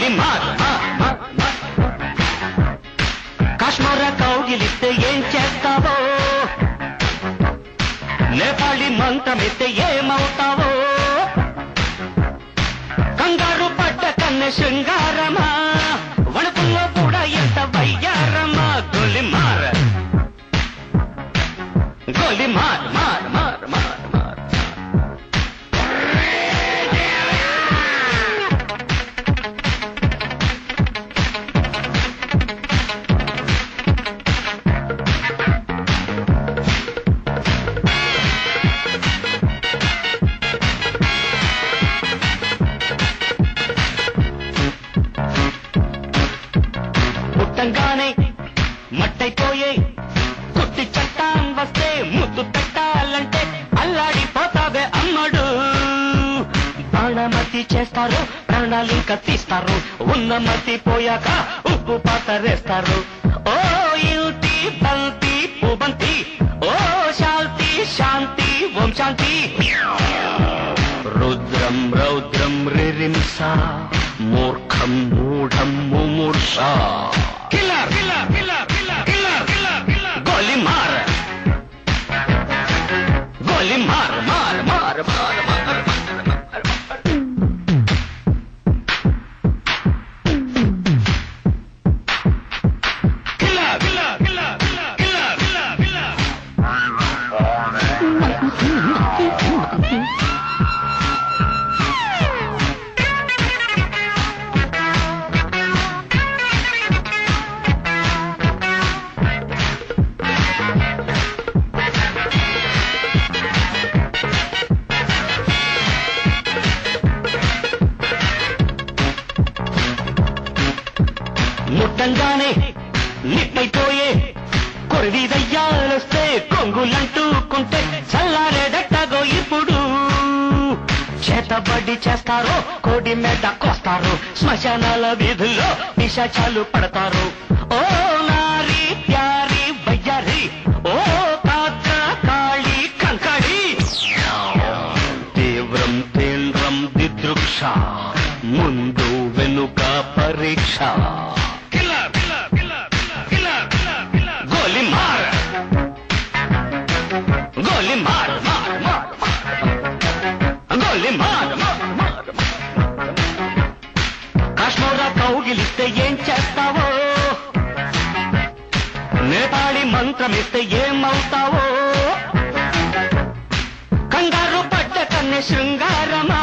గోలి మార్ కాశ్మీర కౌగిలిస్తే ఏం చేస్తావో నేపాళి మంత్రమిస్తే ఏమవుతావో కంగారు పడ్డ కన్నె శృంగారమా వణుకుల్లో కూడా ఎంత వయ్యారమా గోలి మార్ గోలి మార్ మార్ మార్ మార్ మార్ పుట్టంగానే మట్టైపోయే కుట్టి చట్టాం వస్తే ముద్దు పెట్టాలంటే అల్లాడిపోతావే అమ్మడు బాణమతి చేస్తారు ప్రాణాలింక తీస్తారు ఉన్న మతి పోయాక ఉప్పు పాతరేస్తారు ఓ యుతి బంతి పుబంతి ఓ శాంతి శాంతి ఓం శాంతి రుద్రం రౌద్రం రిరింస మూర్ఖం మూఢం ముమూర్ష killer killer killer killer killer killer గోలి మార్ గోలి మార్ మార్ మార్ మార్ మార్ killer killer killer killer killer killer ముట్టంగానే నిప్పైపోయే కొరివి దయ్యాలొస్తే కొంగులంటూకుంటే చల్లారేదట్టగో ఇప్పుడు చేతబడి చేస్తారు కోడి మీద కోస్తారు శ్మశానాల వీధుల్లో పిశాచాలు పడతారు ఓ నారి ప్యారి వయ్యారి ఓ పాత్ర కాళీ కంకడి తీవ్రం తీవ్రం దిదృక్ష ముందు వెనుక పరీక్ష గోలి మార్ గోలి మార్ మార్ మార్ గోలి మార్ మార్ మార్ కాశ్మీర కౌగిలిస్తే ఏం చేస్తావో నేపాళి మంత్రమిస్తే ఏమవుతావో కంగారు పడ్డ కన్నె శృంగారమా